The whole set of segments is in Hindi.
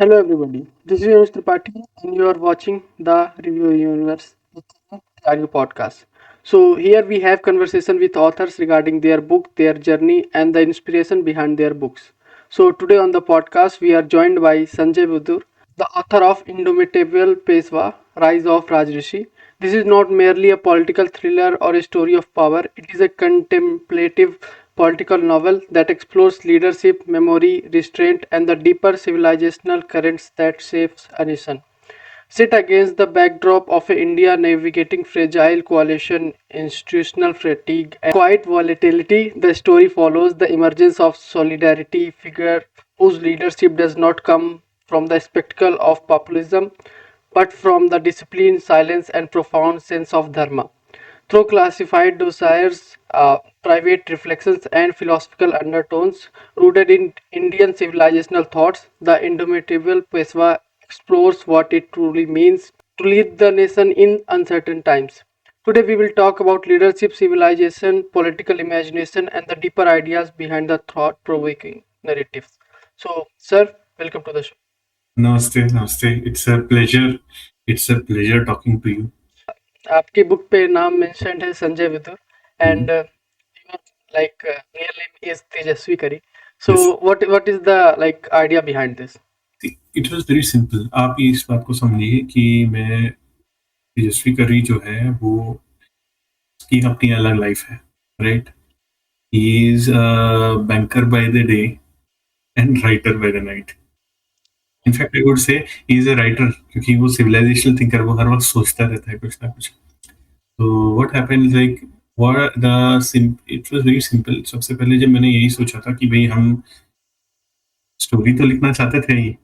Hello everybody, this is Yogesh Tripathi and you are watching the Review Universe Argue podcast. So here we have conversation with authors regarding their book, their journey and the inspiration behind their books. So today on the podcast we are joined by Sanjay Budur, the author of Indomitable Peshwa, Rise of Rajrishi. This is not merely a political thriller or a story of power, it is a contemplative political novel that explores leadership, memory, restraint, and the deeper civilizational currents that shapes a nation. Set against the backdrop of a India navigating fragile coalition, institutional fatigue, and quiet volatility, the story follows the emergence of solidarity figure whose leadership does not come from the spectacle of populism, but from the discipline, silence, and profound sense of dharma. Through classified desires, private reflections, and philosophical undertones rooted in Indian civilizational thoughts, the indomitable Peshwa explores what it truly means to lead the nation in uncertain times. Today, we will talk about leadership, civilization, political imagination, and the deeper ideas behind the thought provoking narratives. So, sir, welcome to the show. Namaste, namaste. It's a pleasure talking to you. आपकी बुक पे नाम मेंशन्ड है Sanjay Vidur Mhm. And like real name is Tejasvi Kari. So Yes. what is the like idea behind this? It was very simple. आप इस बात को समझिए कि मैं तेजस्वी करी जो है वो उसकी अपनी अलग लाइफ है, right. He is banker by the day and writer by the night. In fact I would say he is a writer, क्योंकि वो सिविलाइजेशनल थिंकर, वो हर वक्त सोचता रहता है कुछ ना कुछ। तो what happens like what the it was very simple. सबसे पहले जब मैंने यही सोचा था कि भाई हम स्टोरी तो लिखना चाहते थे ही,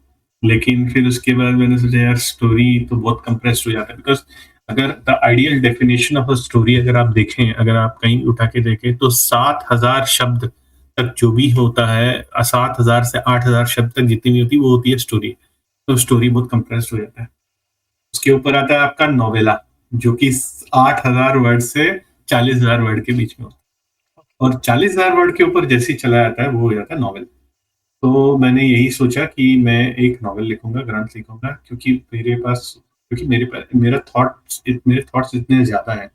लेकिन फिर उसके बाद मैंने सोचा यार स्टोरी तो बहुत कंप्रेस्ड हो जाता है। बिकॉज अगर the ideal definition of a story अगर आप देखें, अगर आप कहीं उठा के देखें, तो 7,000 शब्द तक जो भी होता है, 7,000 से 8,000 शब्द तक जितनी भी होती है वो होती है स्टोरी। तो स्टोरी बहुत कंप्रेस्ड हो जाता है। उसके ऊपर आता है आपका नोवेला, जो कि 8,000 वर्ड से 40,000 वर्ड के बीच में होता है, और 40,000 वर्ड के ऊपर जैसे ही चला जाता है वो हो जाता है नॉवेल। तो मैंने यही सोचा कि मैं एक नॉवेल लिखूंगा, ग्रंथ लिखूंगा, क्योंकि मेरे थॉट्स इतने ज्यादा हैं,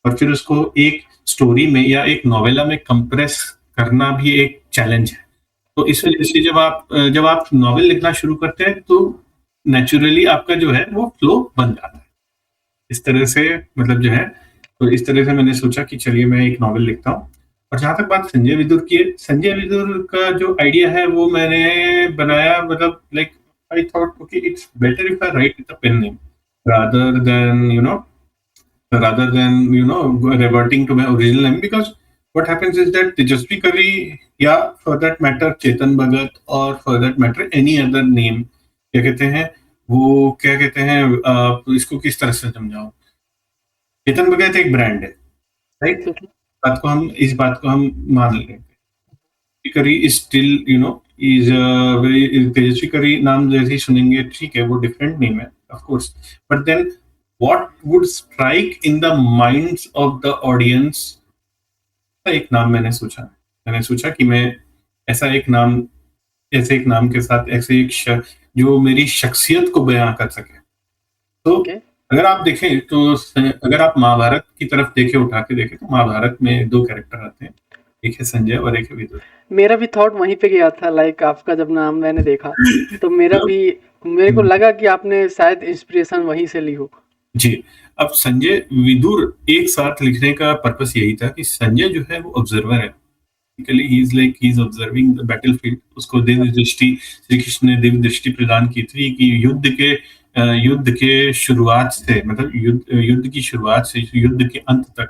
और फिर उसको एक स्टोरी में या एक नॉवेला में कंप्रेस करना भी एक चैलेंज है। तो इस वजह से जब आप नॉवेल लिखना शुरू करते हैं तो नेचुरली आपका जो है वो फ्लो बन जाता है। इस तरह से मतलब जो है, तो इस तरह से मैंने सोचा कि चलिए मैं एक नॉवेल लिखता हूँ। और जहाँ तक बात संजय विदुर की है, संजय विदुर का जो आइडिया है वो मैंने बनाया, मतलब like I thought okay it's better if I write with a pen name rather than you know rather than reverting to my original name, because what happens is that Tejasvi Kari, yeah, for that matter Chetan Bhagat, or for that matter any other name, क्या कहते हैं वो क्या कहते हैं, इसको किस तरह से समझाऊं। चेतन भगत एक ब्रांड है, राइट। इस बात को हम मान लेते हैं। Curry is still is very Tejasvi Curry नाम जैसे ही सुनेंगे, ठीक है वो डिफरेंट नेम है of course, but then what would strike in the minds of the audience का एक नाम मैंने सोचा कि मैं ऐसा एक नाम ऐसे एक नाम के साथ ऐसे जो मेरी शख्सियत को बयां कर सके। तो Okay. अगर आप देखें तो अगर आप महाभारत की तरफ उठा के देखें, तो महाभारत में दो कैरेक्टर आते हैं, एक है संजय और एक है विदुर। मेरा भी थॉट वहीं पे गया था लाइक आपका जब नाम मैंने देखा तो मेरे को लगा कि आपने शायद इंस्पिरेशन वहीं से ली हो। जी। अब संजय विदुर एक साथ लिखने का पर्पस यही था कि संजय जो है वो ऑब्जर्वर है। He is observing the battlefield. उसको दिव्य दृष्टि, श्री कृष्ण ने दिव्य दृष्टि प्रदान की थी कि युद्ध के शुरुआत से, मतलब युद्ध की शुरुआत से युद्ध के अंत तक,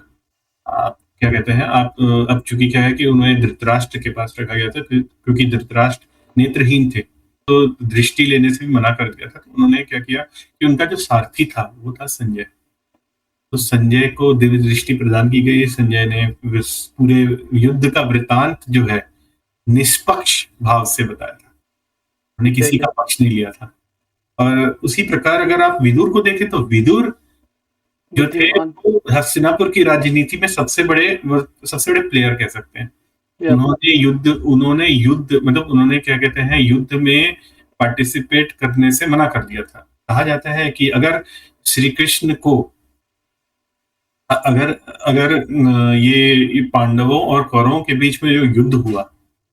आप क्या कहते हैं, अब चूंकि क्या है कि उन्हें धृतराष्ट्र के पास रखा गया था, क्योंकि धृतराष्ट्र नेत्रहीन थे, तो दृष्टि लेने से भी मना कर दिया था। तो उन्होंने क्या किया कि उनका जो सारथी था वो था संजय। तो संजय को दिव्य दृष्टि प्रदान की गई। संजय ने पूरे युद्ध का वृतांत जो है निष्पक्ष भाव से बताया था, उन्होंने किसी का पक्ष नहीं लिया था। और उसी प्रकार अगर आप विदुर को देखें, तो विदुर जो थे वो हस्तिनापुर की राजनीति में सबसे बड़े प्लेयर कह सकते हैं। उन्होंने युद्ध मतलब उन्होंने क्या कहते हैं, युद्ध में पार्टिसिपेट करने से मना कर दिया था। कहा जाता है कि अगर श्री कृष्ण को अगर अगर ये पांडवों और कौरवों के बीच में जो युद्ध हुआ,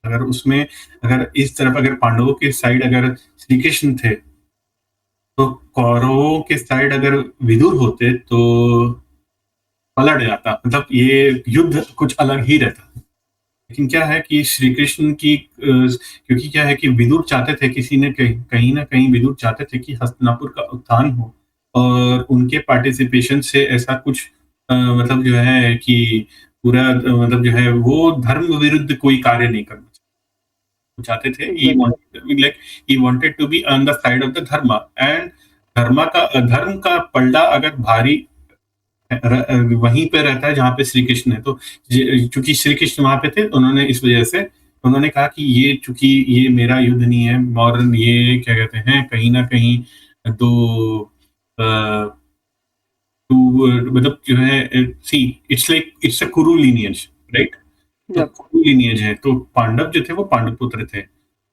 अगर उसमें अगर इस तरफ अगर पांडवों के साइड अगर श्री कृष्ण थे, तो कौरवों के साइड अगर विदुर होते तो पलट जाता, मतलब ये युद्ध कुछ अलग ही रहता। लेकिन क्या है कि श्री कृष्ण की क्योंकि क्या है कि विदुर चाहते थे, किसी ने कहीं ना कहीं विदुर चाहते थे कि हस्तिनापुर का उत्थान हो, और उनके पार्टिसिपेशन से ऐसा कुछ मतलब जो है कि पूरा मतलब जो है वो धर्म विरुद्ध कोई कार्य नहीं करना चाहते थे। Exactly. He wanted to be on the side of the dharma, and धर्म का पलड़ा अगर भारी वहीं पे रहता है जहाँ पे श्री कृष्ण है, तो चूंकि श्री कृष्ण वहां पे थे, तो उन्होंने इस वजह से उन्होंने कहा कि ये चूंकि ये मेरा युद्ध नहीं है, और ये क्या कहते हैं कहीं ना कहीं दो मतलब जो है see it's like it's a कुरु लीनियज, राइट? तो यप। कुरु लीनियज है, तो पांडव जो थे वो पांडव पुत्र थे।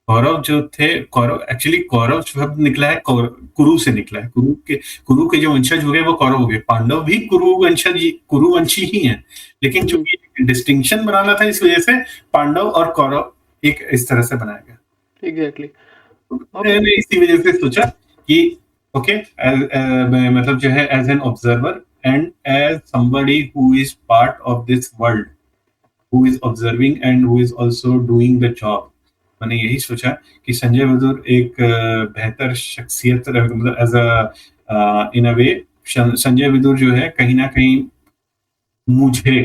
कौरव जो थे, कौरव एक्चुअली कौरव शब्द निकला है कुरु से निकला है। कुरु के जो वंशज हो गए वो कौरव हो गए। पांडव भी कुरुवंशी ही हैं, लेकिन जो डिस्टिंक्शन बनाना था, इस वजह से पांडव और कौरव एक इस तरह से बनाया गया। एग्जैक्टली। ओके। मैंने इसी वजह से सोचा कि ओके, मतलब जो है as an observer and as somebody who is part of this world, who is observing and who is also doing the job, मैंने यही सोचा कि संजय विदुर एक बेहतर शख्सियत, मतलब as a in a way Sanjay Vidur जो है कहीं ना कहीं मुझे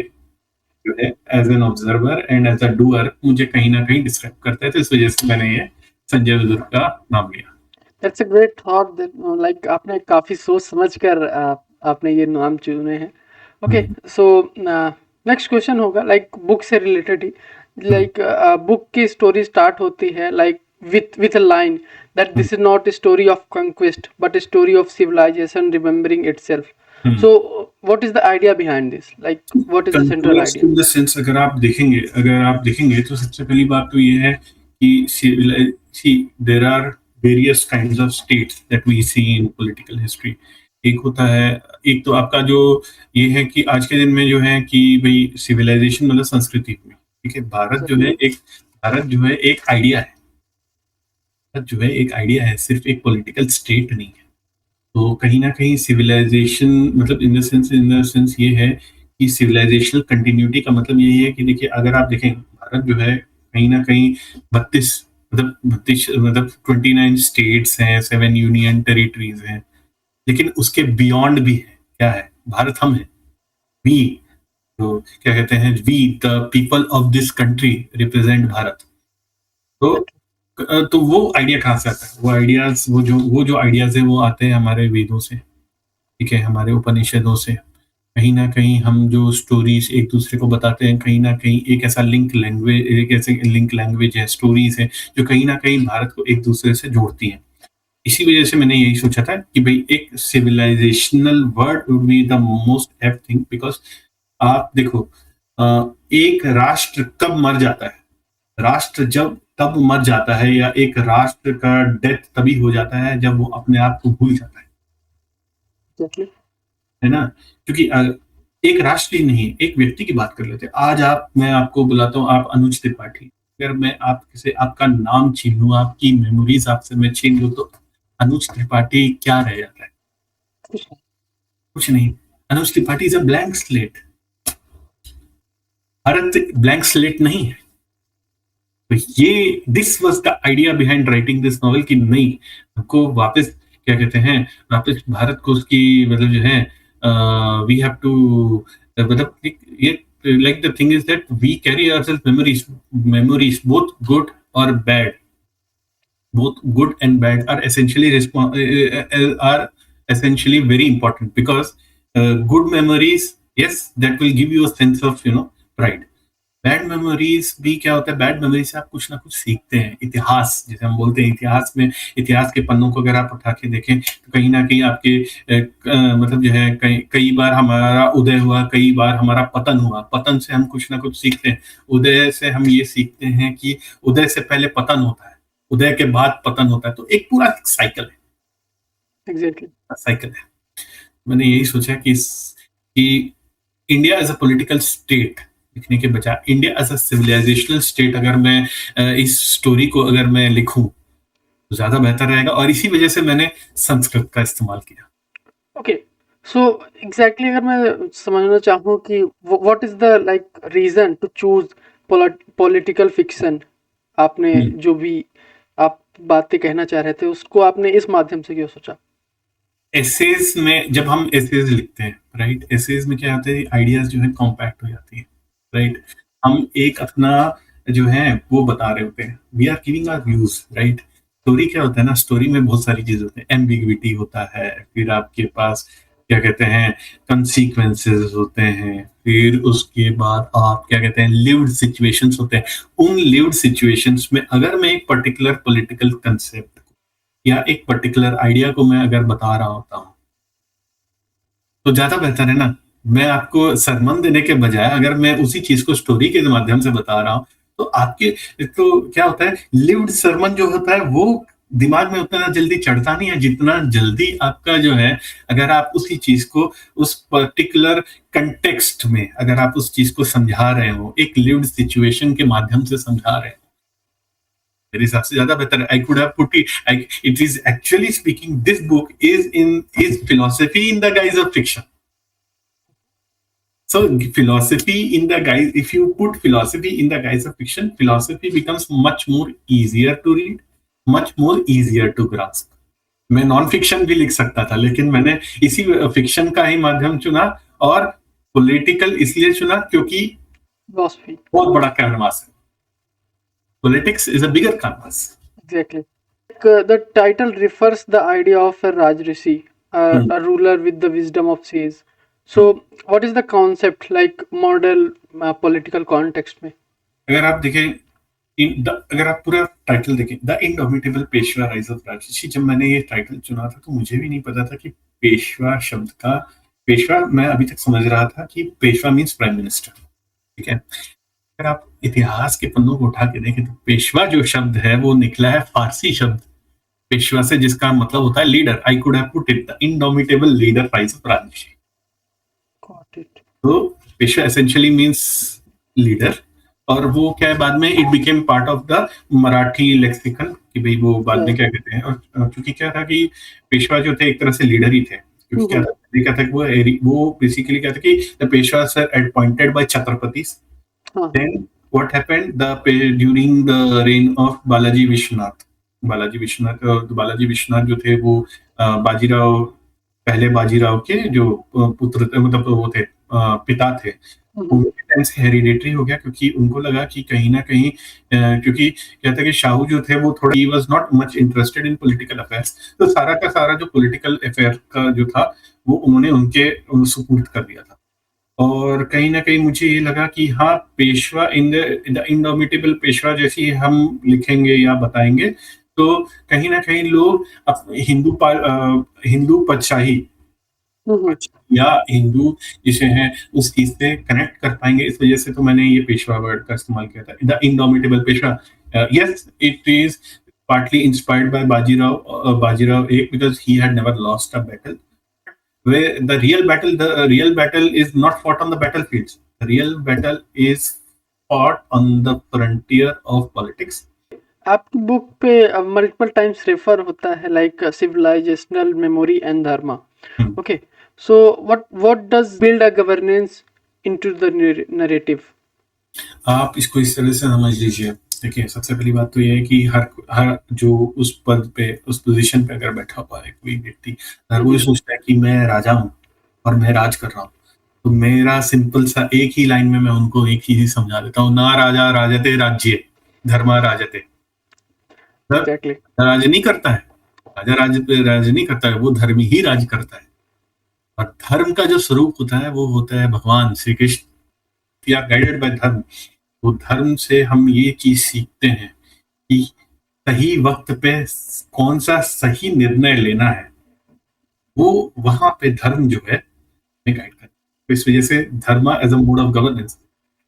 जो है as an observer and as a doer मुझे कहीं ना कहीं डिस्क्राइब करता है, तो इस वजह से मैंने ये संजय विदुर का नाम लिया। That's a great thought, like आपने काफी सोच समझ कर आपने ये नाम चुने हैं। ओके, हम्म, सो नेक्स्ट क्वेश्चन होगा लाइक बुक से रिलेटेड ही। हम्म, लाइक बुक की स्टोरी स्टार्ट होती है like with a line that hmm, this is not a story of conquest but a story of civilization remembering itself. Hmm. So what is the idea behind this, like what is the central कंट्रोवर्स idea? In the sense, अगर आप देखेंगे तो सबसे पहली बात तो ये है कि see there are various kinds of states that we see in political history. एक होता है, एक तो आपका जो ये है कि आज के दिन में जो है कि भाई सिविलाइजेशन मतलब संस्कृति हुई, ठीक है। Exactly. भारत जो है एक आइडिया है, भारत जो है एक आइडिया है, सिर्फ एक पॉलिटिकल स्टेट नहीं है। तो कहीं न कहीं सिविलाइज़ेशन मतलब इन द सेंस ये है कि सिविलाइज़ेशनल कंटिन्यूटी का मतलब यही है कि देखिए, अगर आप देखें भारत जो है कहीं न कहीं 32 मतलब 29 स्टेट्स हैं, 7 यूनियन टेरिटरीज़ हैं, लेकिन उसके बियॉन्ड भी है। क्या है? भारत हम हैं। वी, तो क्या कहते हैं, we the people of this country represent Bharat. तो तो वो आइडिया कहाँ से आता है? वो जो आइडियाज़ हैं वो आते हैं हमारे वेदों से। ठीक है, हमारे उपनिषदों से। कहीं न कहीं हम जो स्टोरीज़ एक दूसरे को बताते हैं, कहीं न कहीं एक ऐसे लिंक लैंग्वेज है, स्टोरीज़ हैं, जो कहीं न कहीं भारत को एक दूसरे से जोड़ती हैं। इसी वजह से मैंने यही सोचा था कि भई एक civilisational word would be the most apt thing, because आप देखो, एक राष्ट्र कब मर जाता है? राष्ट्र जब तब मर जाता है, या एक राष्ट्र का डेथ तभी हो जाता है जब वो अपने आप को भूल जाता Exactly. है ना? क्योंकि एक राष्ट्र ही नहीं, एक व्यक्ति की बात कर लेते हैं। आज मैं आपको बुलाता हूँ, आप अनुज त्रिपाठी। अगर मैं आपसे आपका नाम छीन लूँ, आपकी मेमोरीज़ आपसे मैं छीन लूँ, तो अनुज त्रिपाठी क्या रह जाता है? कुछ नहीं। Anuj Tripathi is a blank slate. Bharat blank slate नहीं है। तो ये this was the idea behind writing this novel कि नहीं, हमको वापस क्या कहते हैं, वापस भारत को उसकी मतलब जो है वी हैव टू मतलब ये like the thing is that we carry ourselves memories both good and bad are essentially very important, because good memories, yes, that will give you a sense of pride. Bad memories भी क्या होता है, बैड मेमोरी से आप कुछ ना कुछ सीखते हैं। इतिहास जैसे हम बोलते हैं, इतिहास के पन्नों को अगर आप उठा के देखें, तो कहीं ना कहीं आपके मतलब जो है कई बार हमारा उदय हुआ, कई बार हमारा पतन हुआ। पतन से हम कुछ ना कुछ सीखते हैं, उदय से हम ये सीखते हैं कि उदय से पहले पतन होता है। उदय के बाद पतन होता है, तो एक पूरा साइकिल है, एग्जैक्टली। साइकिल है। मैंने यही सोचा कि India as a political state लिखने के बजाय India as a civilizational state अगर मैं इस स्टोरी को अगर मैं लिखूं तो ज्यादा बेहतर रहेगा, और इसी वजह से मैंने संस्कृत का इस्तेमाल किया। ओके, सो एग्जैक्टली अगर मैं समझना चाहूँ कि what is the like reason to choose political fiction, आपने जो भी आप बातें कहना चाह रहे थे उसको आपने इस माध्यम से क्यों सोचा? एसेज में जब हम एसेज लिखते हैं, राइट, एसेज में क्या होता है, आइडियाज जो है कॉम्पैक्ट हो जाती है, राइट। हम एक अपना जो है वो बता रहे होते हैं, we are giving our views, right. Story क्या होता है ना, स्टोरी में बहुत सारी चीजें होती है, एम्बिग्विटी होता है, फिर आपके पास क्या कहते हैं कंसीक्वेंसेस होते हैं, फिर उसके बाद आप क्या कहते हैं लिव्ड सिचुएशंस होते हैं। उन लिव्ड सिचुएशंस में अगर मैं एक पर्टिकुलर पॉलिटिकल कंसेप्ट या एक पर्टिकुलर आइडिया को मैं अगर बता रहा होता हूँ तो ज्यादा बेहतर है ना। मैं आपको सरमन देने के बजाय अगर मैं उसी चीज को स्टोरी के माध्यम से बता रहा हूँ तो आपके तो क्या होता है, लिव्ड सरमन जो होता है वो दिमाग में उतना जल्दी चढ़ता नहीं है जितना जल्दी आपका जो है, अगर आप उसी चीज को उस पर्टिकुलर कंटेक्स्ट में अगर आप उस चीज को समझा रहे हो, एक लिव्ड सिचुएशन के माध्यम से समझा रहे हो, मेरे हिसाब से ज्यादा बेहतर है। I could have put it is actually speaking this book is philosophy in the guys of fiction. So philosophy in the guise, if you put philosophy in the guise of fiction, philosophy becomes much more easier to read, much more easier to grasp. मैं नॉन फिक्शन भी लिख सकता था लेकिन मैंने इसी फिक्शन का ही माध्यम चुना, और पॉलिटिकल इसलिए चुना क्योंकि फिलॉसफी बहुत बड़ा कैनवास है, politics is a bigger canvas. Exactly. The title refers the idea of a Rajrishi, a ruler with the wisdom of sages. So, what is the concept like model political context में? अगर आप देखें अगर आप पूरा टाइटल देखें, the indomitable Peshwa rise of Rajarshi, जब मैंने ये टाइटल चुना था तो मुझे भी नहीं पता था कि पेशवा शब्द का, पेशवा मैं अभी तक समझ रहा था कि पेशवा मीन्स प्राइम मिनिस्टर, ठीक है। अगर आप इतिहास के पन्नों को उठा के देखें तो पेशवा जो शब्द है वो निकला है फारसी शब्द पेशवा से, जिसका मतलब होता है leader. I could have put it the indomitable leader rise of Rajarshi. Got it. तो पेशवा एसेंशियली मीन्स लीडर, और वो क्या है बाद में it became part of the Marathi lexicon कि भाई वो बाद में क्या कहते हैं, और क्योंकि क्या था कि पेशवा जो थे एक तरह से लीडर ही थे, क्योंकि क्या था कि वो बेसिकली क्या था कि the Peshwa sir appointed by Chhatrapati, then what happened during the reign of Balaji Vishwanath, Balaji Vishwanath जो थे वो बाजीराव, पहले बाजीराव के जो पुत्र थे, मतलब वो थे पिता थे, उनके टाइम से हेरिडेटरी हो गया, क्योंकि उनको लगा कि कहीं ना कहीं क्योंकि क्या था कि शाहू जो थे वो थोड़ा he was not much interested in political affairs, तो सारा का सारा जो पॉलिटिकल अफेयर का जो था वो उन्होंने उनके सुपुर्द कर दिया था। और कहीं ना कहीं मुझे ये लगा कि हाँ Peshwa in the indomitable Peshwa जैसी हम लिखेंगे या बताएंगे तो कहीं ना कहीं लोग हिंदू पदशाही या हिंदू जिसे हैं उस चीज से कनेक्ट कर पाएंगे, इस वजह से तो मैंने ये पेशवा वर्ड का इस्तेमाल किया था, the indomitable Peshwa. Yes, it is partly inspired by Bajirao एक, because he had never lost a battle. Where the real battle is not fought on the battlefields. The real battle is fought on the frontier of politics. आपकी बुक पे मल्टीपल टाइम्स रेफर होता है like civilisational memory and Dharma. Okay, so what does build a governance into the narrative? आप इसको इस तरह से समझ लीजिए, देखिए सबसे पहली बात तो ये है कि हर जो उस पद पे उस पोजीशन पे अगर बैठा हुआ है कोई व्यक्ति, अगर वो सोचता है कि मैं राजा हूँ और मैं राज कर रहा हूँ, तो मेरा सिंपल सा एक ही लाइन में मैं उनको एक ही चीज समझा देता हूँ, ना राजा राजते राज्य धर्मा राजते। Exactly. राज नहीं करता है राजा, राज नहीं करता है, वो धर्म ही राज करता है। और धर्म का जो स्वरूप होता है वो होता है भगवान Shri Krishna, we are guided by dharma. तो धर्म से हम ये चीज सीखते हैं कि सही वक्त पे कौन सा सही निर्णय लेना है, वो वहां पे धर्म जो है गाइड करता है। तो इस वजह से dharma as a mode of governance,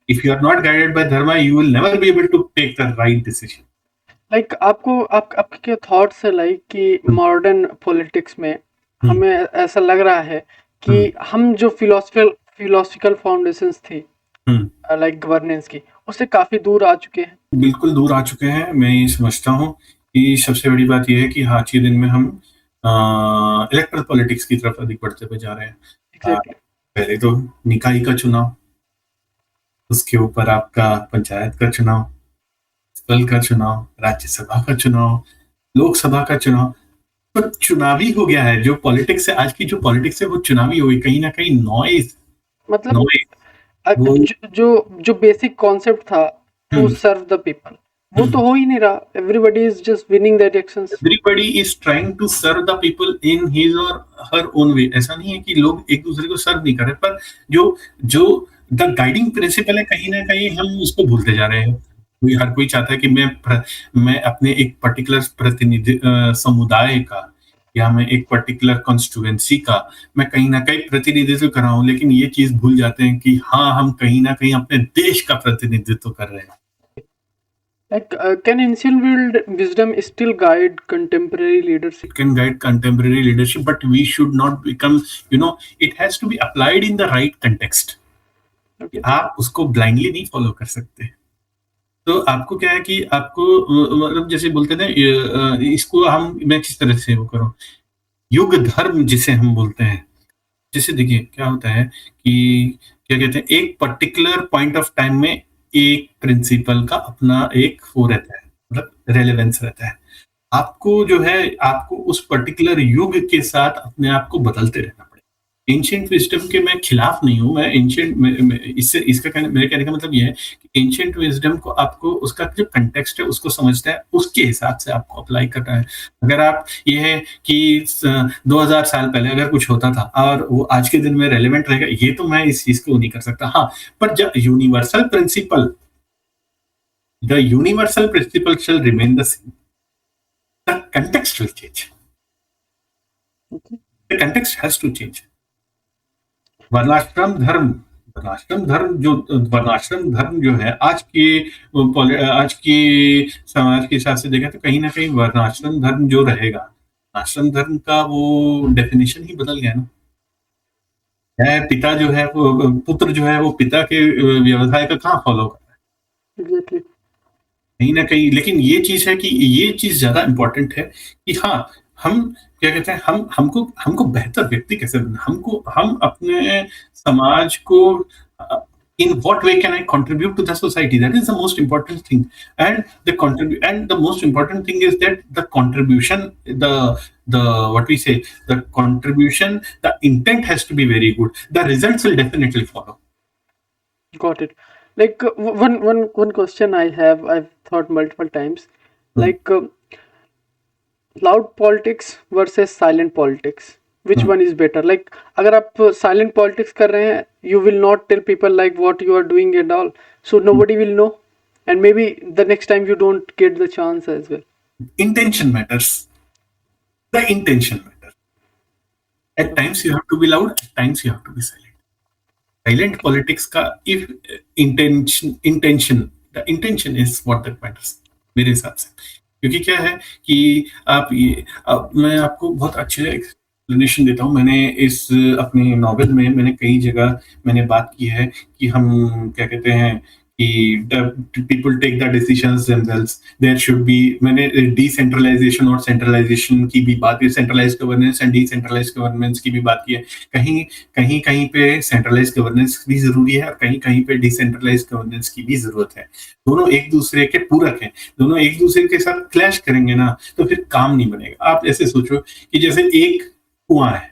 if you are not guided by dharma you will never be able to take the right decision. Like आपके क्या थॉट्स है लाइक कि मॉडर्न पॉलिटिक्स में हम्म, हमें ऐसा लग रहा है हम्म, कि हम जो फिलोसफिकल फाउंडेशंस थी हम्म। लाइक गवर्नेंस की, उससे काफी दूर आ चुके हैं। बिल्कुल दूर आ चुके हैं। मैं ये समझता हूँ कि सबसे बड़ी बात ये है कि आज के दिन में हम इलेक्ट्रल पॉलिटिक्स की तरफ अधिक बढ़ते हुए जा रहे हैं। एग्जैक्टली। पहले तो निकाय का चुनाव, उसके ऊपर आपका पंचायत का चुनाव, स्थल का चुनाव, राज्यसभा का चुनाव, लोकसभा का चुनाव। तो चुनावी हो गया है। जो पॉलिटिक्स है, आज की जो पॉलिटिक्स है वो चुनावी हो गई। कहीं ना कहीं नॉइज, मतलब नॉइज वो। जो बेसिक कॉन्सेप्ट था, to hmm, serve the people, वो हम्म। तो हो ही नहीं रहा। Everybody is just winning the elections. Everybody is trying to serve the people in his or her own way. ऐसा नहीं है कि लोग एक दूसरे को सर्व नहीं कर रहे, पर जो जो द गाइडिंग प्रिंसिपल है, कहीं ना कहीं हम उसको भूलते जा रहे हैं। हर कोई चाहता है कि मैं अपने एक पर्टिकुलर प्रतिनिधि समुदाय का, या मैं एक पर्टिकुलर कॉन्स्टिट्यूएंसी का मैं कहीं ना कहीं प्रतिनिधित्व कर रहा हूँ, लेकिन ये चीज भूल जाते हैं कि हाँ, हम कहीं ना कहीं अपने देश का प्रतिनिधित्व कर रहे हैं। Like, can ancient world wisdom still guide contemporary leadership? It can guide contemporary leadership, but we should not become, it has to be applied in the right context. Okay. आप उसको ब्लाइंडली नहीं फॉलो कर सकते। तो आपको क्या है कि आपको मतलब जैसे बोलते हैं ना, इसको मैं किस तरह से वो करूं, युग धर्म जिसे हम बोलते हैं। जैसे देखिए क्या होता है कि क्या कहते हैं, एक पर्टिकुलर पॉइंट ऑफ टाइम में एक प्रिंसिपल का अपना एक वो रहता है, मतलब रेलेवेंस रहता है। आपको जो है, आपको उस पर्टिकुलर युग के साथ अपने आप को बदलते रहना पड़ेगा। एंशिएंट विज़डम के मैं खिलाफ नहीं हूँ। मैं एंशिएंट में इससे इसका मेरे कहने का मतलब ये है कि एंशिएंट विज़डम को आपको उसका जो कॉन्टेक्स्ट है उसको समझना है, उसके हिसाब से आपको अप्लाई करना है। अगर आप ये है कि 2000 साल पहले अगर कुछ होता था और वो आज के दिन में रेलेवेंट रहेगा, ये तो मैं इस चीज़ को नहीं कर सकता। हाँ, पर जब universal principle shall remain the same, the context will change. Okay. The context has to change. वर्णाश्रम धर्म वर्णाश्रम धर्म जो है आज के समाज के हिसाब से देखा तो कहीं ना कहीं वर्णाश्रम धर्म जो रहेगा, आश्रम धर्म का वो डेफिनेशन ही बदल गया ना। है पिता जो है वो पुत्र जो है वो पिता के व्यवसाय का कहाँ फॉलो कर रहा है, Exactly. कहीं ना कहीं। लेकिन ये चीज है कि ये चीज ज्यादा इंपॉर्टेंट है कि हाँ, हम क्या कहते हैं, हम हमको हमको बेहतर व्यक्ति कैसे बनना, हम अपने समाज को in what way can I contribute to the society, that is the most important thing. And the most important thing is that the contribution, the the what we say the contribution, the intent has to be very good, the results will definitely follow. Got it. Like, one question I've thought multiple times. Hmm. Like, loud politics versus silent politics. Which Hmm. one is better? Like, अगर आप silent politics कर रहे हैं, you will not tell people like what you are doing and all, so nobody will know, and maybe the next time you don't get the chance as well. Intention matters. The intention matters. At Okay. times you have to be loud, at times you have to be silent. Silent politics का if intention, the intention is what that matters मेरे हिसाब से। क्योंकि क्या है कि मैं आपको बहुत अच्छे एक्सप्लेनेशन देता हूँ। मैंने इस अपने नॉवेल में मैंने कई जगह मैंने बात की है कि हम क्या कहते हैं कि people take the decisions themselves, there should be. मैंने डिसेंट्रलाइजेशन और सेंट्रलाइजेशन की भी बात की, centralized governance and decentralized governance की भी बात की है। कहीं कहीं कहीं पे सेंट्रलाइज्ड गवर्नेंस भी जरूरी है और कहीं कहीं पे डिसेंट्रलाइज्ड गवर्नेंस की भी जरूरत है। दोनों एक दूसरे के पूरक हैं। दोनों एक दूसरे के साथ क्लैश करेंगे ना तो फिर काम नहीं बनेगा। आप ऐसे सोचो कि जैसे एक कुआं है,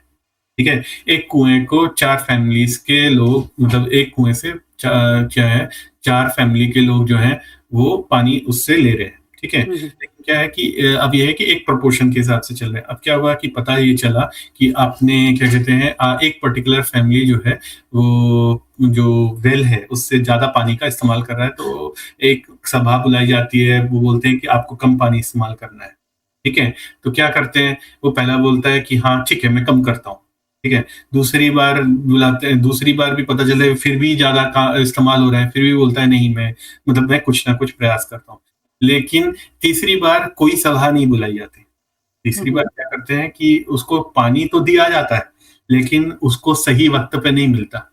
ठीक है, एक कुएं को चार फैमिलीज के लोग, मतलब एक कुएं से क्या है, चार फैमिली के लोग जो हैं वो पानी उससे ले रहे हैं, ठीक है। हम्म। लेकिन क्या है कि अब ये है कि एक प्रोपोर्शन के हिसाब से चल रहे हैं। अब क्या हुआ कि पता ये चला कि आपने क्या कहते हैं, एक पर्टिकुलर फैमिली जो है वो जो वेल है उससे ज्यादा पानी का इस्तेमाल कर रहा है, तो एक सभा बुलाई जाती है। वो बोलते हैं कि आपको कम पानी इस्तेमाल करना है, ठीक है। तो क्या करते हैं, वो पहला बोलता है कि हाँ ठीक है मैं कम करता हूँ, ठीक है। दूसरी बार बुलाते हैं, दूसरी बार भी पता चले फिर भी ज्यादा इस्तेमाल हो रहा है, फिर भी बोलता है नहीं, मैं मतलब मैं कुछ ना कुछ प्रयास करता हूँ। लेकिन तीसरी बार कोई सभा नहीं बुलाई जाती। तीसरी बार क्या करते हैं कि उसको पानी तो दिया जाता है, लेकिन उसको सही वक़्त पे नहीं मिलता।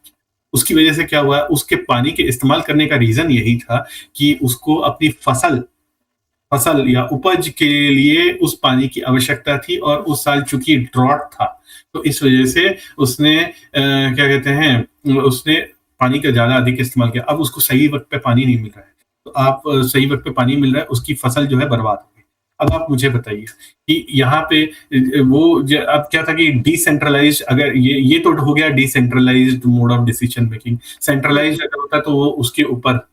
उसकी वजह से क्या हुआ, उसके पानी के इस्तेमाल करने का रीज़न यही था कि उसको अपनी फसल फसल या उपज के लिए उस पानी की आवश्यकता थी, और उस साल चूँकि ड्रॉट था, तो इस वजह से उसने क्या कहते हैं, उसने पानी का ज़्यादा अधिक इस्तेमाल किया। अब उसको सही वक़्त पे पानी नहीं मिल रहा है, तो आप सही वक़्त पे पानी मिल रहा है, उसकी फसल जो है बर्बाद हो गई। अब आप मुझे बताइए कि यहाँ पे वो ज अब क्या था कि डिसेंट्रलाइज़्ड, अगर ये तो हो गया decentralised mode of decision making. Centralised अगर होता तो वो उसके ऊपर,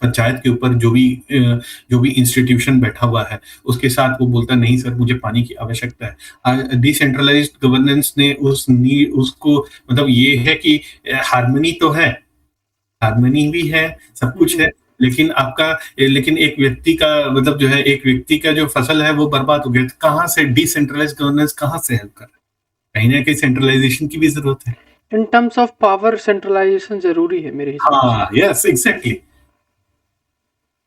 पंचायत के ऊपर जो भी इंस्टीट्यूशन बैठा हुआ है, उसके साथ वो बोलता नहीं सर मुझे पानी की आवश्यकता है। डिसेंट्रलाइज्ड गवर्नेंस ने उसको, मतलब ये है कि हार्मनी तो है, हार्मनी भी है, सब कुछ है, लेकिन लेकिन एक व्यक्ति का, मतलब जो है एक व्यक्ति का जो फसल है वो बर्बाद हो गया। तो कहाँ से डिसेंट्रलाइज्ड गवर्नेंस कहाँ से हेल्प कर रहा है? कहीं ना कहीं सेंट्रलाइजेशन की भी जरूरत है। In terms of power centralization जरूरी है मेरे हिसाब से। हाँ, यस, एग्जैक्टली।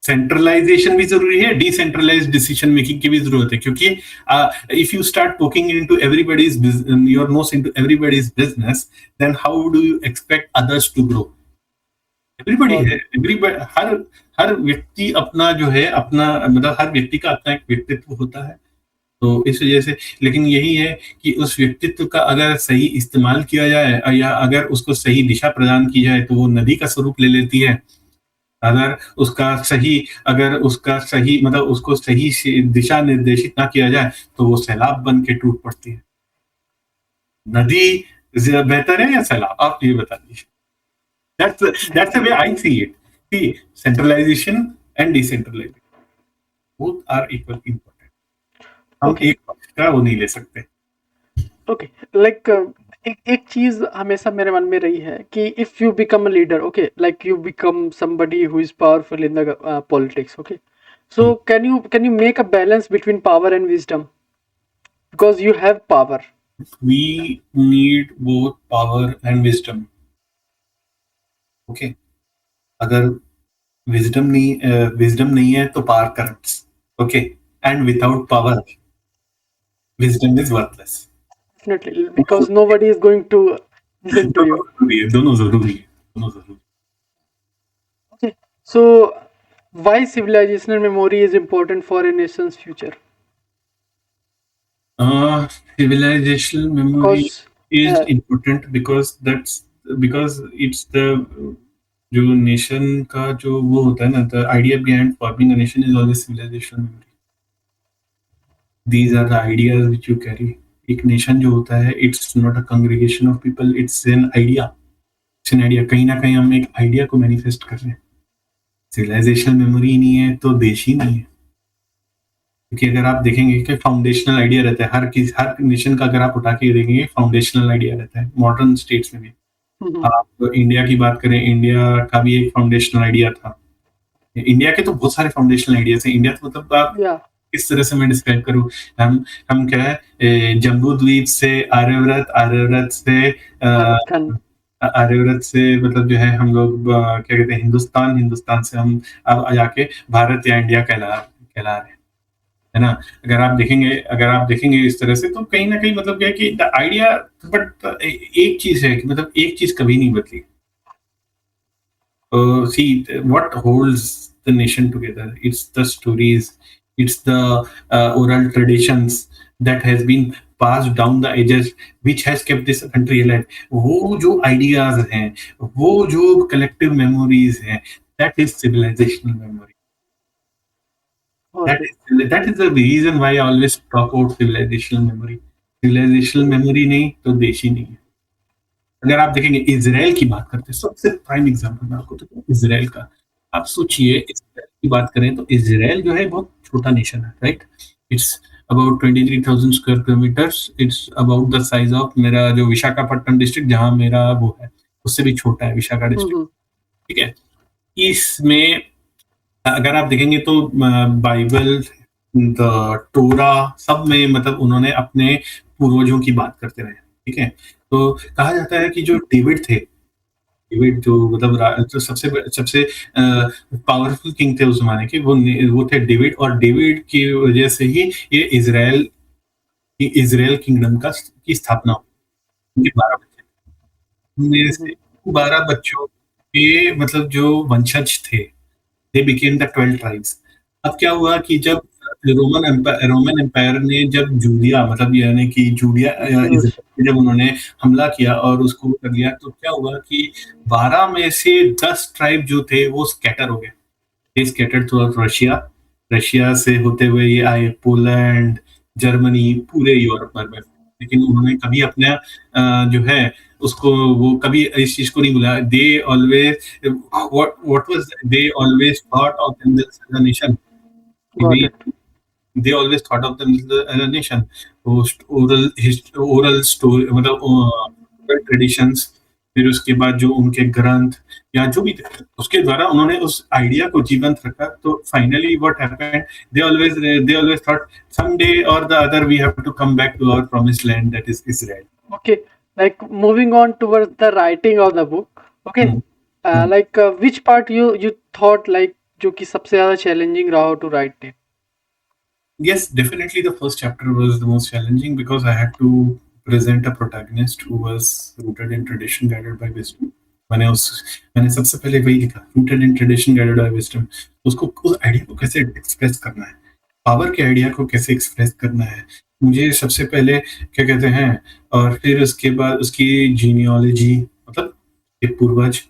सेंट्रलाइजेशन भी जरूरी है, डिसेंट्रलाइज्ड डिसीजन मेकिंग की भी जरूरत है, क्योंकि if you start poking into everybody's your nose into everybody's business, then how do you expect others to grow? Everybody और है, एवरीबॉडी, हर हर व्यक्ति अपना जो है, अपना मतलब हर व्यक्ति का अपना एक व्यक्तित्व होता है। तो इस वजह से, लेकिन यही है कि उस व्यक्तित्व का अगर सही इस्तेमाल किया जाए, या अगर उसको सही दिशा प्रदान की जाए, तो वो नदी का स्वरूप ले लेती है। अगर उसका सही मतलब उसको सही दिशा निर्देशित ना किया जाए, तो वो सैलाब बन के टूट पड़ती है। नदी बेहतर है या सैलाब, आप ये बता दीजिए। That's the way I see it. See, centralization and decentralization both are equal important. हम ओके एक पक्ष का वो नहीं ले सकते। ओके लाइक एक एक चीज हमेशा मेरे मन में रही है कि if you become a leader, okay, like you become somebody who is powerful in the politics, okay, so can you make a balance between power and wisdom, because you have power. We need both power and wisdom. Okay, अगर विजडम नहीं है तो power corrupts. Okay, and without power wisdom is worthless. Definitely, because nobody is going to listen to you. दोनों जरूरी है, दोनों जरूरी Okay, so why civilizational memory is important for a nation's future? है। Civilizational memory Because is uh, important because it's the जो नेशन का जो वो होता है ना, the idea behind forming a nation is always civilizational memory. These are the ideas which you carry. एक नेशन जो होता है, it's not a congregation of people, it's an idea. It's an idea, कहीं ना कहीं हम एक आइडिया को मैनिफेस्ट कर रहे हैं। सिविलाइजेशनल मेमोरी नहीं है तो देश ही नहीं है। क्योंकि अगर आप देखेंगे कि फाउंडेशनल आइडिया रहता है, हर नेशन का अगर आप उठा के देखेंगे फाउंडेशनल आइडिया रहता है, मॉडर्न स्टेट्स में भी। आप इंडिया की बात करें, इंडिया का भी एक फाउंडेशनल आइडिया था। इंडिया के तो बहुत सारे फाउंडेशनल आइडियाज हैं। इंडिया तो मतलब आप yeah, किस तरह से मैं डिस्क्राइब करूं, हम क्या है, जम्बू द्वीप से आर्यव्रत, Bharat Khan. आर्यव्रत से मतलब जो है हम लोग क्या कहते हैं, हिंदुस्तान, हिंदुस्तान से हम अब जाके भारत या इंडिया कहला रहे हैं, है ना? अगर आप देखेंगे इस तरह से, तो कहीं ना कहीं मतलब क्या है कि द आइडिया, बट एक चीज है कि मतलब एक चीज कभी नहीं बदली। See, what holds the nation together? It's the stories, it's the oral traditions that has been passed down the ages, which has kept this country alive. वो जो ideas हैं, वो जो collective memories हैं, that is civilizational memory. Okay. That is the reason why I always talk about civilizational memory. Civilizational memory नहीं तो देश ही नहीं है। अगर आप देखेंगे इज़राइल की बात करते हैं, सबसे प्राइम एग्जांपल मैं आपको देता हूँ इज़राइल का। आप सोचिए, इज़राइल की बात करें तो इज़राइल जो है बहुत छोटा नेशन है, right? It's about 23,000 square kilometres, it's about the size of मेरा जो विशाखापट्टनम डिस्ट्रिक्ट जहाँ मेरा वो है, उससे भी छोटा है विशाखा डिस्ट्रिक्ट, ठीक है? इसमें अगर आप देखेंगे तो बाइबल, द टोरा, सब में मतलब उन्होंने अपने पूर्वजों की बात करते रहे, ठीक है? तो कहा जाता है कि जो डेविड थे, डेविड जो मतलब जो सबसे पावरफुल किंग थे उस जमाने के, वो थे डेविड, और डेविड की वजह से ही ये इज़राइल किंगडम की स्थापना हुई। उनके 12 बच्चे, उनमें हम्म, से 12 बच्चों के मतलब जो वंशज थे, दे बिकेम द 12 ट्राइब्स। अब क्या हुआ कि जब रोमन एम्पायर ने जब जूलिया मतलब यानी कि जूलिया जूस। इज़राइल पे जब उन्होंने हमला किया और उसको कर लिया, तो क्या हुआ कि 12 में से 10 ट्राइब जो थे वो स्कैटर हो गए। They scattered throughout Russia, Russia से होते हुए ये आए पोलैंड, जर्मनी, पूरे यूरोप भर में। लेकिन उन्होंने कभी अपना जो है उसको वो कभी इस चीज़ को नहीं बुलाया। They always what was they always thought of themselves as a nation। Got We it. they always thought of themselves as a nation। Oral story मतलब ओरल ट्रेडिशंस, फिर उसके बाद जो उनके ग्रंथ या जो भी थे, उसके द्वारा उन्होंने उस आइडिया को जीवंत रखा। तो finally what happened, they always thought someday or the other we have to come back to our promised land, that is Israel। Okay, like moving on towards the writing of the book. Okay, Hmm. Hmm. like which part you thought like जो कि सबसे ज़्यादा challenging रहा हो to write it? Yes, definitely the first chapter was the most challenging because I had to present a protagonist who was rooted in tradition, guided by wisdom। मैंने उस मैंने सबसे पहले वही लिखा, rooted in tradition, guided by wisdom। उसको उस आइडिया को कैसे एक्सप्रेस करना है, पावर के आइडिया को कैसे एक्सप्रेस करना है, मुझे सबसे पहले क्या कहते हैं, और फिर उसके बाद उसकी जीनियोलॉजी मतलब के पूर्वज,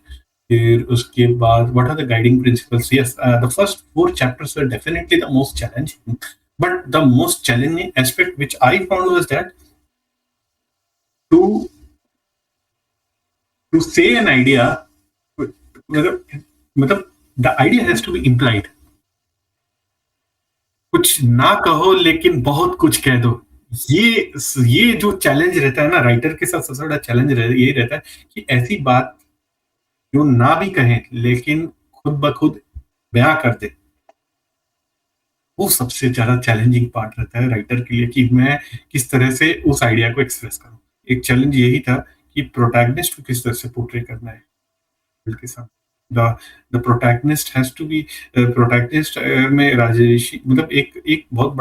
फिर उसके बाद what are the guiding principles. Yes, the first 4 chapters were definitely the most challenging, but the most challenging aspect which I found was that to say an idea, मतलब मतलब the idea has to be implied। कुछ ना कहो लेकिन बहुत कुछ कह दो। ये जो चैलेंज रहता है ना राइटर के साथ, सबसे बड़ा चैलेंज ये रहता है कि ऐसी बात जो ना भी कहें लेकिन खुद ब खुद बयां कर दे। वो सबसे ज़्यादा चैलेंजिंग पार्ट रहता है राइटर के लिए कि मैं किस तरह से उस आइडिया को एक्सप्रेस करूँ। एक चैलेंज यही था कि प्रोटैगनिस्ट को किस तरह से पोर्ट्रे करना है के साथ। The protagonist has to be protagonist में राजऋषि मतलब एक बहुत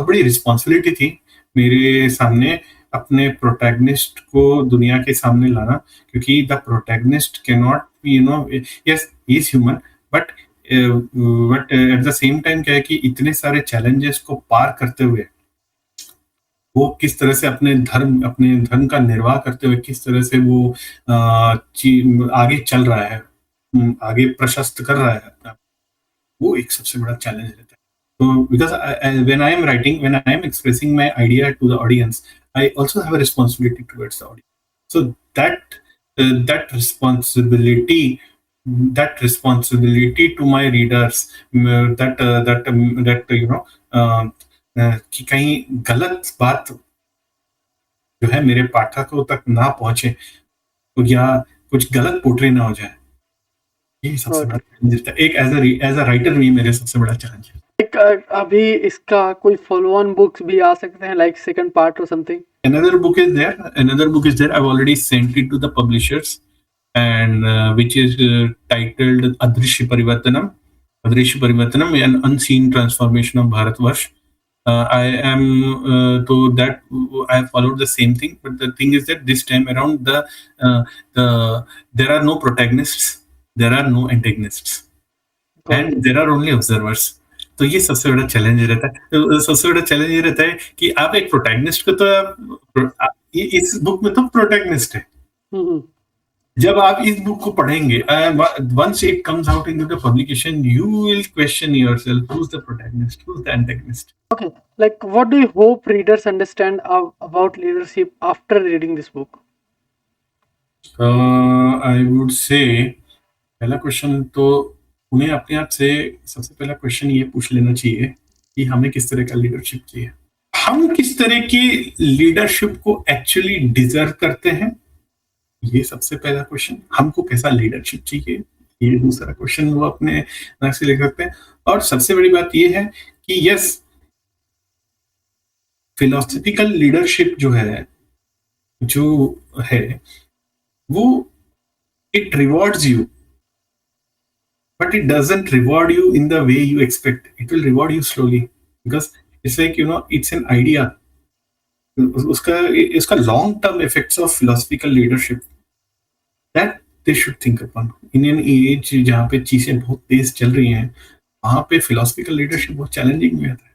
बड़ी रिस्पॉन्सिबिलिटी थी मेरे सामने अपने प्रोटैगनिस्ट को दुनिया के सामने लाना, क्योंकि the protagonist can not be yes he is human, but at the same time क्या है कि इतने सारे चैलेंजेस को पार करते हुए वो किस तरह से अपने धर्म का निर्वाह करते हुए किस तरह से वो आगे चल रहा है, आगे प्रशस्त कर रहा है अपना, वो एक सबसे बड़ा चैलेंज रहता है। तो because when I am expressing my idea to the audience, I also have a responsibility towards the audience. So that responsibility that responsibility to my readers, that कि कहीं गलत बात जो है मेरे पाठकों तक ना पहुंचे या कुछ गलत पोर्ट्रे ना हो जाए। ये सबसे Got बड़ा it. चैलेंज रहता है। एक एज अ राइटर भी मेरे सबसे बड़ा चैलेंज है। Like अभी इसका कोई follow on books भी आ सकते हैं like second part or something? Another book is there. Another book is there. I've already sent it to the publishers, and which is titled Adrishya Parivartanam. Adrishya Parivartanam, an unseen transformation of Bharatvarsh. I am so that I have followed the same thing, but the thing is that this time around there are no protagonists, there are no antagonists, Got and it. There are only observers. तो ये सबसे बड़ा चैलेंज रहता है। तो सबसे बड़ा चैलेंज ये रहता है कि आप एक प्रोटैगनिस्ट को तो इस बुक में तो प्रोटैगनिस्ट है। Hmm. जब आप इस बुक को पढ़ेंगे, once it comes out into the publication, you will question yourself, who is the protagonist, who is the antagonist. Okay, like what do you hope readers understand about leadership after reading this book? I would say पहला क्वेश्चन तो उन्हें अपने आप से सबसे पहला क्वेश्चन ये पूछ लेना चाहिए कि हमें किस तरह का लीडरशिप चाहिए, हम किस तरह की लीडरशिप को एक्चुअली डिजर्व करते हैं। ये सबसे पहला क्वेश्चन, हमको कैसा लीडरशिप चाहिए। ये दूसरा क्वेश्चन वो अपने नाक से ले सकते हैं। और सबसे बड़ी बात ये है कि यस, फिलोसफिकल लीडरशिप जो है वो it rewards you, but it doesn't reward you in the way you expect. It will reward you slowly because it's like, it's an idea. उसका इसका long term effects of philosophical leadership that they should think upon in an age जहाँ पे चीजें बहुत तेज चल रही हैं, वहां पे फिलोसफिकल लीडरशिप बहुत चैलेंजिंग में आता है।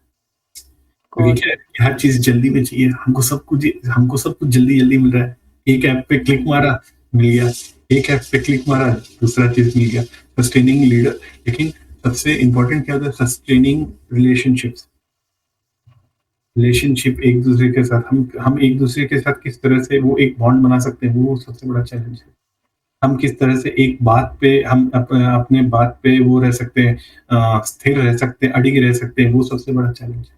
क्योंकि Got क्या it. है कि हर चीज जल्दी में चाहिए, हमको सब कुछ जल्दी जल्दी मिल रहा है। एक ऐप पे क्लिक मारा, मिल गया। एक ऐप पे क्लिक मारा, दूसरा चीज मिल गया। सस्टेनिंग लीडर, लेकिन सबसे इंपॉर्टेंट क्या होता है? Sustaining relationships. रिलेशनशिप एक दूसरे के साथ, हम एक दूसरे के साथ किस तरह से वो एक बॉन्ड बना सकते हैं, वो सबसे बड़ा चैलेंज है। हम किस तरह से एक बात पे हम अपने बात पे वो रह सकते हैं, स्थिर रह सकते हैं, अडिग रह सकते हैं, वो सबसे बड़ा चैलेंज है।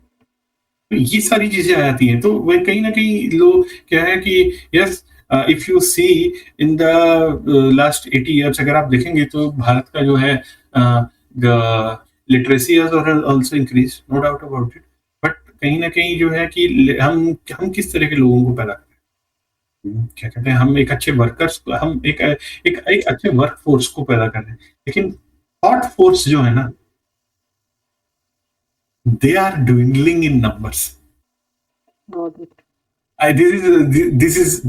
तो ये सारी चीजें आ जाती हैं, तो वह कहीं ना कहीं लोग क्या है कि yes, if you see in the last 80 years, अगर आप देखेंगे तो भारत का जो है literacy has also increase, no doubt about it. But कहीं ना कहीं जो है कि हम किस तरह के लोगों को पैदा करते हैं, क्या कहते हैं, हम एक अच्छे वर्कर्स, हम एक अच्छे वर्क फोर्स को पैदा कर रहे हैं, लेकिन थॉट फोर्स जो है ना, they are dwindling in numbers. Got it.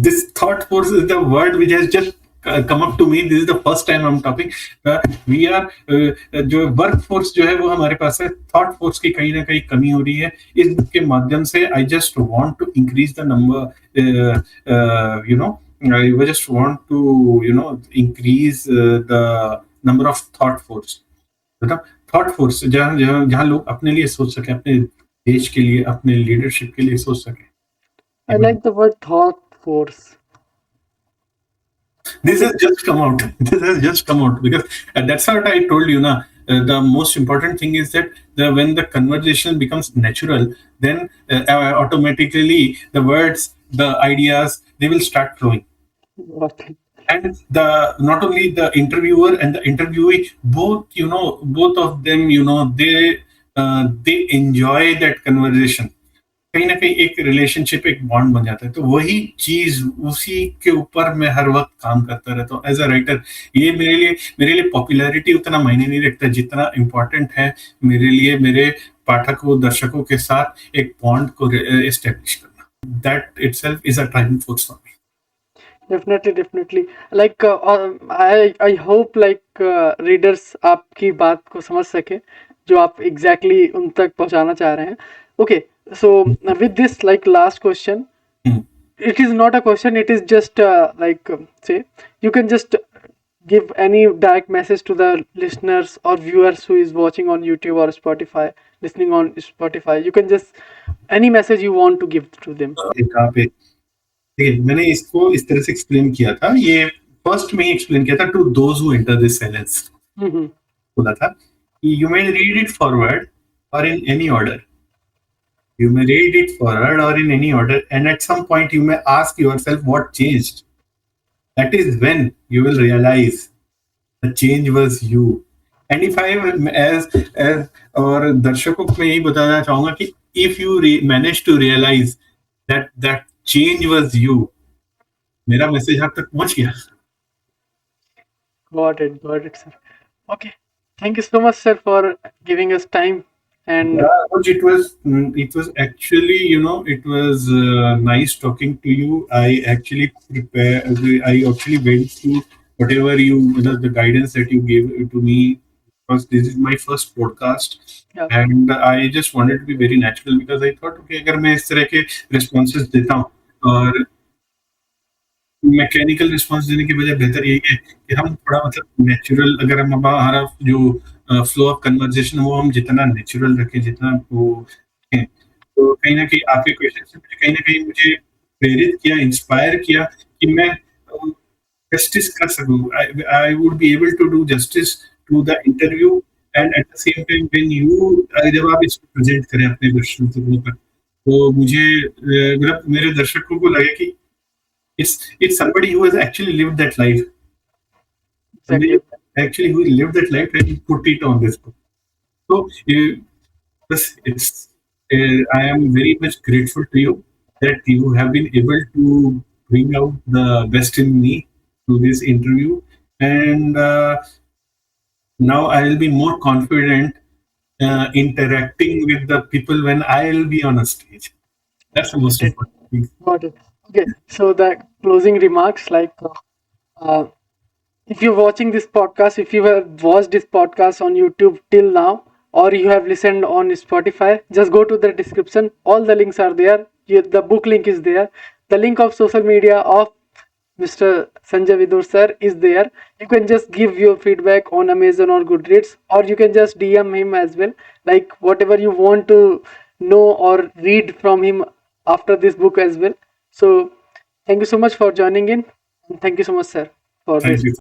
This thought force is the word which has just come up to me. This is the first time I'm talking. We are जो वर्क फोर्स जो है वो हमारे पास है, थॉट फोर्स की कहीं ना कहीं कमी हो रही है। इसके माध्यम से I just want to increase the number, I just want to increase the number of thought force, मतलब थॉट फोर्स जहाँ जहाँ जहाँ लोग अपने लिए सोच सके, अपने देश के लिए, अपने लीडरशिप के लिए सोच सके। I like the word thought force. This Okay. has just come out. This has just come out because that's what I told you. Na, the most important thing is that when the conversation becomes natural, then automatically the words, the ideas, they will start flowing. Got it. And the not only the interviewer and the interviewee, both of them, they enjoy that conversation. कहीं ना कहीं एक रिलेशनशिप, एक बॉन्ड बन जाता है। तो वही चीज, उसी के ऊपर मैं हर वक्त काम करता रहता हूँ एज अ राइटर। ये मेरे लिए पॉपुलैरिटी उतना मायने नहीं रखता जितना इम्पोर्टेंट है मेरे लिए मेरे पाठकों, दर्शकों के साथ एक बॉन्ड को एस्टेब्लिश करना। That itself is a driving force for me. Definitely, definitely. Like I hope like readers आपकी बात को समझ सके जो आप exactly उन तक पहुंचाना चाह रहे हैं. Okay, so with this like last question, it is not a question. It is just like say you can just give any direct message to the listeners or viewers who is watching on YouTube or Spotify, listening on Spotify. You can just any message you want to give to them. कहाँ पे, देखिए मैंने इसको इस तरह से एक्सप्लेन किया था, ये फर्स्ट में ही एक्सप्लेन किया था to those who enter this silence. Mm-hmm. बोला था कि you may read it forward और in any order, you may read it forward or in any order, and at some point you may ask yourself what changed. That is when you will realize the change was you. And if I as और दर्शकों को मैं यही बताना चाहूंगा कि if you manage to realize that change was you, मेरा मैसेज आप तक पहुंच गया। Got it, sir. Okay, thank you so much, sir, for giving us time. And It was actually, it was nice talking to you. I actually went through whatever the guidance that you gave to me, because this is my first podcast, yeah, and I just wanted to be very natural because I thought, okay, अगर मैं इस तरह के responses देता हूँ और मैकेनिकल रिस्पॉन्स देने के बजाय बेहतर यही है कि हम थोड़ा मतलब नेचुरल, अगर हम हमारा जो फ्लो ऑफ कन्वर्सेशन वो हम जितना नेचुरल रखें, जितना वो रखें, तो कहीं ना कहीं आपके क्वेश्चन से मुझे कहीं ना कहीं मुझे प्रेरित किया, इंस्पायर किया कि मैं जस्टिस कर सकूं। I would be able to do justice to the interview, and at the same time when you, जब आप इसको प्रेजेंट करें अपने दर्शकों पर, तो मुझे मतलब मेरे दर्शकों को लगे कि it's somebody who has actually lived that life. Somebody exactly. actually who lived that life and put it on this book. So I am very much grateful to you that you have been able to bring out the best in me, to this interview, and now I will be more confident interacting with the people when I will be on a stage. That's the most Got it. important thing. Got it. Okay. So the closing remarks, like, if you're watching this podcast, if you have watched this podcast on YouTube till now, or you have listened on Spotify, just go to the description. All the links are there. The book link is there. The link of social media of Mr. Sanjay Vidur sir is there. You can just give your feedback on Amazon or Goodreads, or you can just DM him as well. Like whatever you want to know or read from him after this book as well. So thank you so much for joining in. And thank you so much, sir, for Thank this. you.